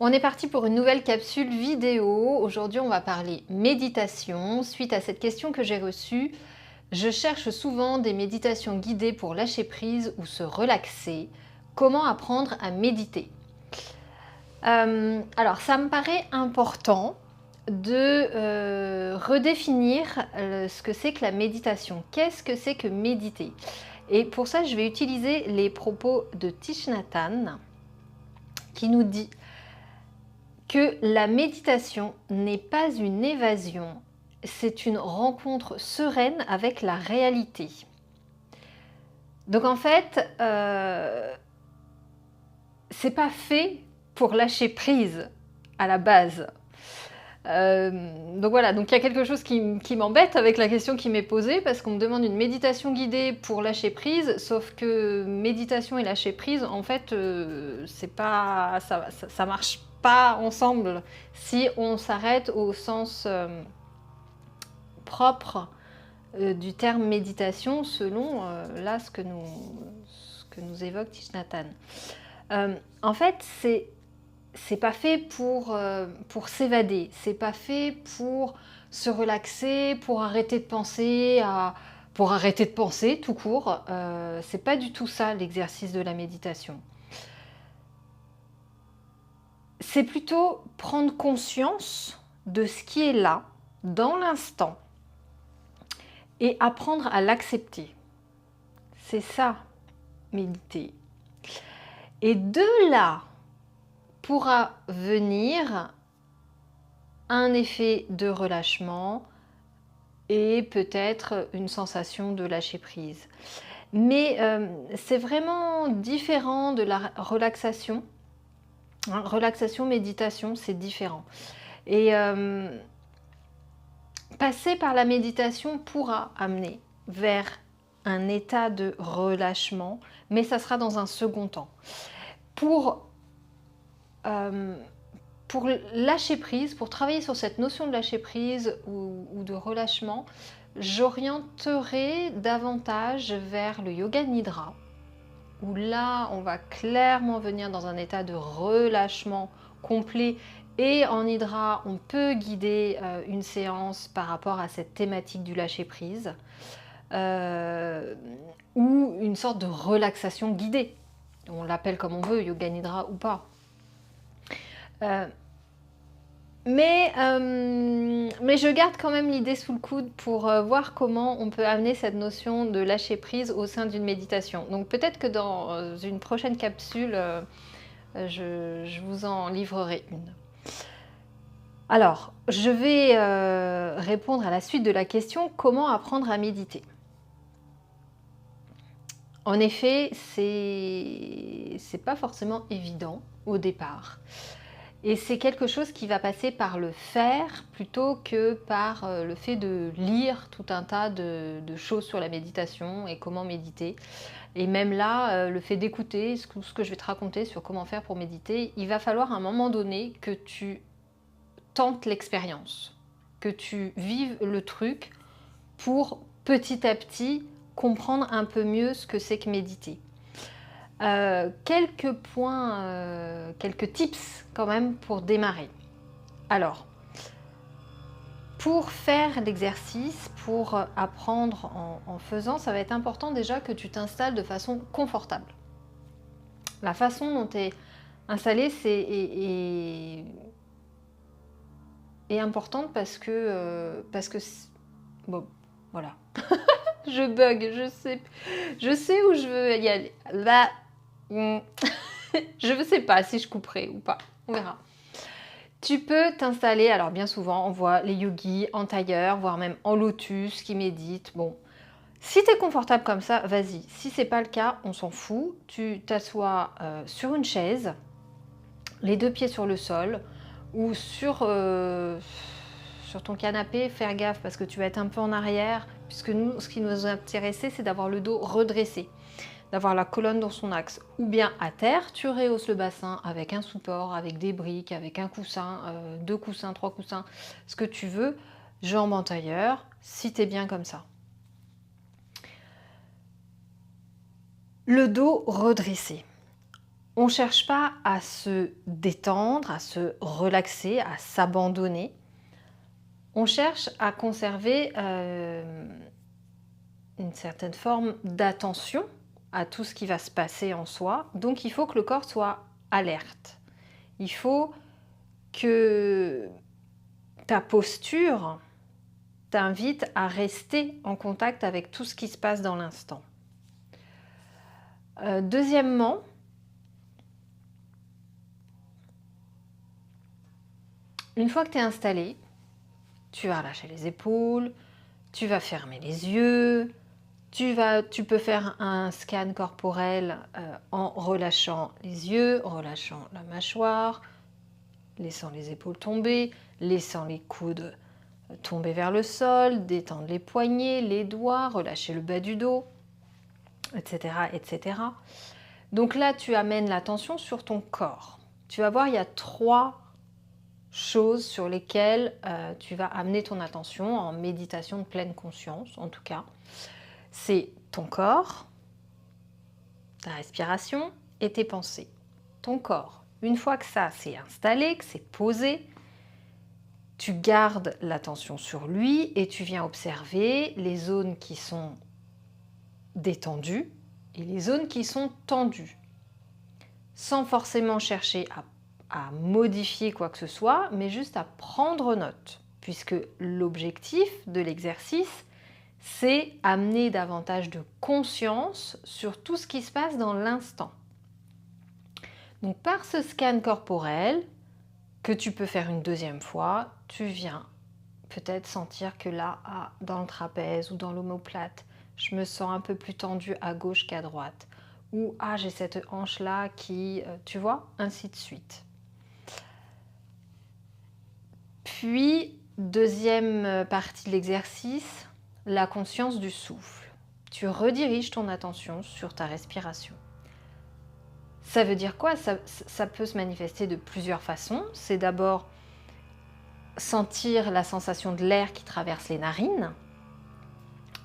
On est parti pour une nouvelle capsule vidéo. Aujourd'hui, on va parler méditation. Suite à cette question que j'ai reçue, je cherche souvent des méditations guidées pour lâcher prise ou se relaxer. Comment apprendre à méditer? Alors, ça me paraît important de redéfinir ce que c'est que la méditation. Qu'est-ce que c'est que méditer? Et pour ça, je vais utiliser les propos de Thich Nhat Hanh qui nous dit que la méditation n'est pas une évasion, c'est une rencontre sereine avec la réalité. Donc en fait, c'est pas fait pour lâcher prise à la base. Donc voilà, donc il y a quelque chose qui m'embête avec la question qui m'est posée parce qu'on me demande une méditation guidée pour lâcher prise, sauf que méditation et lâcher prise, en fait, c'est pas, ça marche pas ensemble si on s'arrête au sens propre du terme méditation selon là ce que nous évoque Thich Nhat Hanh. En fait, c'est pas fait pour s'évader, c'est pas fait pour se relaxer, pour arrêter de penser pour arrêter de penser tout court. C'est pas du tout ça l'exercice de la méditation. C'est plutôt prendre conscience de ce qui est là, dans l'instant, et apprendre à l'accepter. C'est ça, méditer. Et de là pourra venir un effet de relâchement et peut-être une sensation de lâcher prise. Mais c'est vraiment différent de la relaxation. Relaxation, méditation, c'est différent. Et passer par la méditation pourra amener vers un état de relâchement, mais ça sera dans un second temps. Pour lâcher prise, pour travailler sur cette notion de lâcher prise ou de relâchement, j'orienterai davantage vers le yoga nidra, où là, on va clairement venir dans un état de relâchement complet. Et en nidra, on peut guider une séance par rapport à cette thématique du lâcher prise, ou une sorte de relaxation guidée. On l'appelle comme on veut, yoga nidra ou pas. Mais je garde quand même l'idée sous le coude pour voir comment on peut amener cette notion de lâcher prise au sein d'une méditation. Donc peut-être que dans une prochaine capsule, je vous en livrerai une. Alors, je vais répondre à la suite de la question « Comment apprendre à méditer ?» En effet, c'est pas forcément évident au départ. Et c'est quelque chose qui va passer par le faire plutôt que par le fait de lire tout un tas de choses sur la méditation et comment méditer. Et même là, le fait d'écouter ce que je vais te raconter sur comment faire pour méditer, il va falloir à un moment donné que tu tentes l'expérience, que tu vives le truc pour petit à petit comprendre un peu mieux ce que c'est que méditer. Quelques points, quelques tips quand même pour démarrer. Alors, pour faire l'exercice, pour apprendre en faisant, ça va être important déjà que tu t'installes de façon confortable. La façon dont tu es installé est importante parce que bon, voilà. Je bug, je sais où je veux y aller. Là, je ne sais pas si je couperai ou pas, on verra. Tu peux t'installer, alors bien souvent on voit les yogis en tailleur, voire même en lotus qui méditent. Bon, si tu es confortable comme ça, vas-y. Si c'est pas le cas, on s'en fout. Tu t'assois sur une chaise, les deux pieds sur le sol ou sur ton canapé. Faire gaffe parce que tu vas être un peu en arrière, puisque nous, ce qui nous intéressait, c'est d'avoir le dos redressé, d'avoir la colonne dans son axe, ou bien à terre, tu rehausses le bassin avec un support, avec des briques, avec un coussin, 2 coussins, 3 coussins, ce que tu veux, jambes en tailleur, si tu es bien comme ça. Le dos redressé. on ne cherche pas à se détendre, à se relaxer, à s'abandonner. On cherche à conserver une certaine forme d'attention à tout ce qui va se passer en soi. Donc il faut que le corps soit alerte. Il faut que ta posture t'invite à rester en contact avec tout ce qui se passe dans l'instant. Deuxièmement, une fois que tu es installé, tu vas relâcher les épaules, tu vas fermer les yeux, tu peux faire un scan corporel en relâchant les yeux, relâchant la mâchoire, laissant les épaules tomber, laissant les coudes tomber vers le sol, détendre les poignets, les doigts, relâcher le bas du dos, etc., etc. Donc là, tu amènes l'attention sur ton corps. Tu vas voir, il y a 3 choses sur lesquelles tu vas amener ton attention en méditation de pleine conscience, en tout cas. C'est ton corps, ta respiration et tes pensées. Ton corps, une fois que ça c'est installé, que c'est posé, tu gardes l'attention sur lui et tu viens observer les zones qui sont détendues et les zones qui sont tendues, sans forcément chercher à modifier quoi que ce soit, mais juste à prendre note, puisque l'objectif de l'exercice, c'est amener davantage de conscience sur tout ce qui se passe dans l'instant. Donc par ce scan corporel, que tu peux faire une deuxième fois, tu viens peut-être sentir que là, dans le trapèze ou dans l'omoplate, je me sens un peu plus tendue à gauche qu'à droite. Ou j'ai cette hanche-là qui, tu vois, ainsi de suite. Puis, deuxième partie de l'exercice, la conscience du souffle. Tu rediriges ton attention sur ta respiration. Ça veut dire quoi ? Ça peut se manifester de plusieurs façons. C'est d'abord sentir la sensation de l'air qui traverse les narines.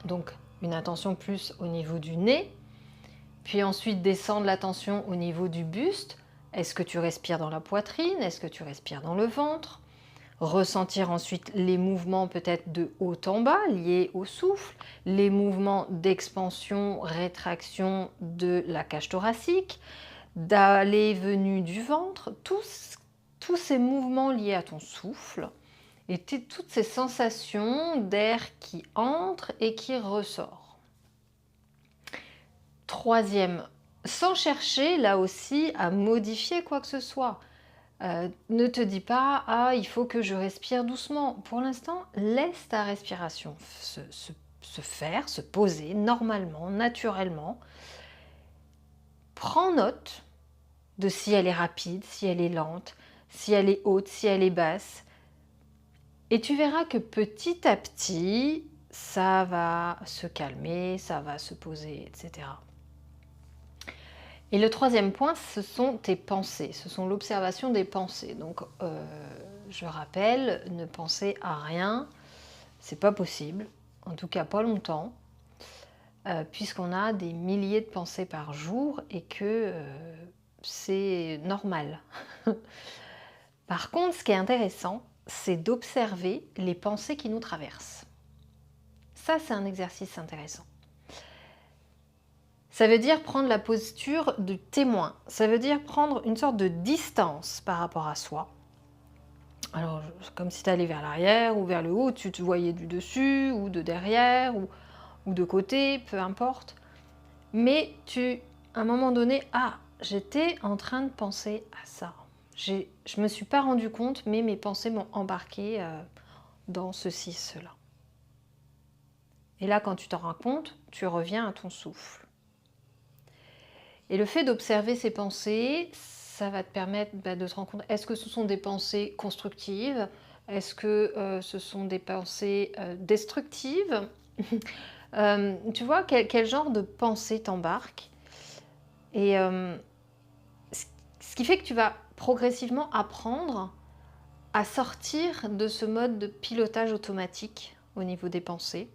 Donc, une attention plus au niveau du nez. Puis ensuite, descendre l'attention au niveau du buste. Est-ce que tu respires dans la poitrine? Est-ce que tu respires dans le ventre? Ressentir ensuite les mouvements peut-être de haut en bas liés au souffle, les mouvements d'expansion, rétraction de la cage thoracique, d'aller venue du ventre, tous ces mouvements liés à ton souffle et toutes ces sensations d'air qui entre et qui ressort. Troisième, sans chercher là aussi à modifier quoi que ce soit. Ne te dis pas « il faut que je respire doucement ». Pour l'instant, laisse ta respiration se faire, se poser normalement, naturellement. Prends note de si elle est rapide, si elle est lente, si elle est haute, si elle est basse. Et tu verras que petit à petit, ça va se calmer, ça va se poser, etc. Et le troisième point, ce sont tes pensées, ce sont l'observation des pensées. Donc, je rappelle, ne penser à rien, c'est pas possible, en tout cas pas longtemps, puisqu'on a des milliers de pensées par jour et que c'est normal. Par contre, ce qui est intéressant, c'est d'observer les pensées qui nous traversent. Ça, c'est un exercice intéressant. Ça veut dire prendre la posture de témoin. Ça veut dire prendre une sorte de distance par rapport à soi. Alors, comme si tu allais vers l'arrière ou vers le haut, tu te voyais du dessus ou de derrière ou de côté, peu importe. Mais à un moment donné, j'étais en train de penser à ça. Je ne me suis pas rendu compte, mais mes pensées m'ont embarqué dans ceci, cela. Et là, quand tu t'en rends compte, tu reviens à ton souffle. Et le fait d'observer ces pensées, ça va te permettre de te rendre compte, est-ce que ce sont des pensées constructives? Est-ce que ce sont des pensées destructives? Tu vois, quel genre de pensée t'embarque? Et ce qui fait que tu vas progressivement apprendre à sortir de ce mode de pilotage automatique au niveau des pensées.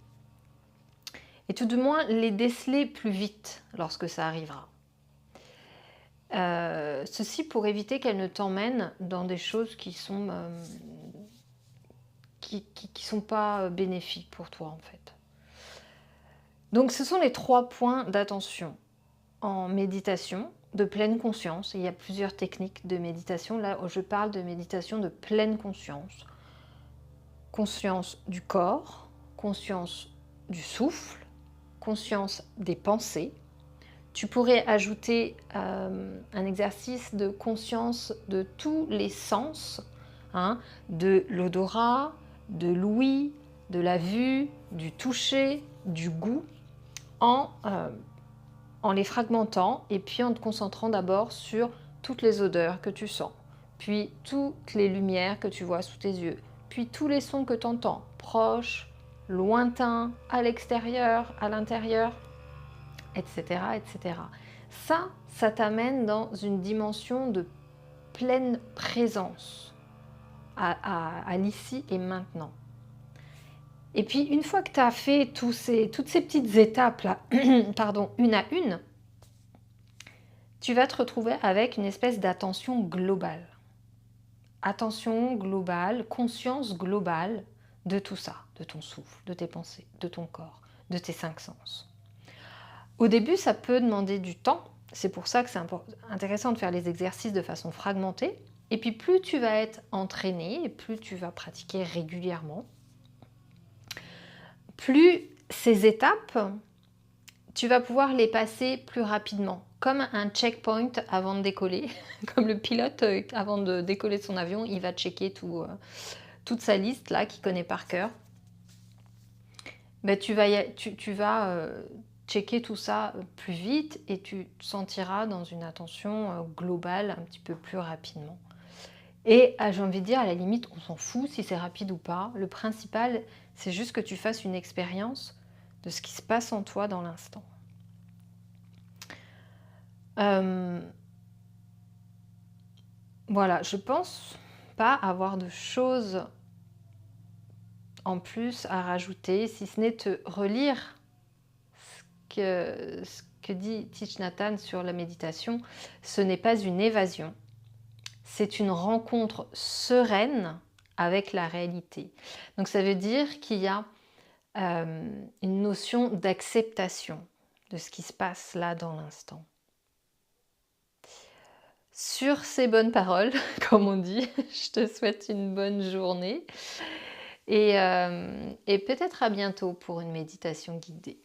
Et tout du moins les déceler plus vite lorsque ça arrivera. Ceci pour éviter qu'elle ne t'emmène dans des choses qui sont pas bénéfiques pour toi en fait. Donc ce sont les 3 points d'attention en méditation de pleine conscience. Il y a plusieurs techniques de méditation. Là, je parle de méditation de pleine conscience. Conscience du corps, conscience du souffle, conscience des pensées. Tu pourrais ajouter un exercice de conscience de tous les sens, hein, de l'odorat, de l'ouïe, de la vue, du toucher, du goût, en les fragmentant et puis en te concentrant d'abord sur toutes les odeurs que tu sens, puis toutes les lumières que tu vois sous tes yeux, puis tous les sons que tu entends, proches, lointains, à l'extérieur, à l'intérieur, etc., etc. Ça t'amène dans une dimension de pleine présence à l'ici et maintenant. Et puis, une fois que tu as fait toutes ces petites étapes-là, pardon, une à une, tu vas te retrouver avec une espèce d'attention globale. Attention globale, conscience globale de tout ça, de ton souffle, de tes pensées, de ton corps, de tes 5 sens. Au début, ça peut demander du temps. C'est pour ça que c'est intéressant de faire les exercices de façon fragmentée. Et puis, plus tu vas être entraîné et plus tu vas pratiquer régulièrement, plus ces étapes, tu vas pouvoir les passer plus rapidement, comme un checkpoint avant de décoller, comme le pilote avant de décoller de son avion, il va checker toute sa liste là qu'il connaît par cœur. Ben, tu vas checker tout ça plus vite et tu te sentiras dans une attention globale un petit peu plus rapidement. Et j'ai envie de dire, à la limite, on s'en fout si c'est rapide ou pas. Le principal, c'est juste que tu fasses une expérience de ce qui se passe en toi dans l'instant. Voilà, je pense pas avoir de choses en plus à rajouter, si ce n'est te relire ce que dit Thich Nhat Hanh sur la méditation. Ce n'est pas une évasion, c'est une rencontre sereine avec la réalité. Donc ça veut dire qu'il y a une notion d'acceptation de ce qui se passe là dans l'instant. Sur ces bonnes paroles, comme on dit, je te souhaite une bonne journée et peut-être à bientôt pour une méditation guidée.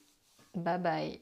Bye bye.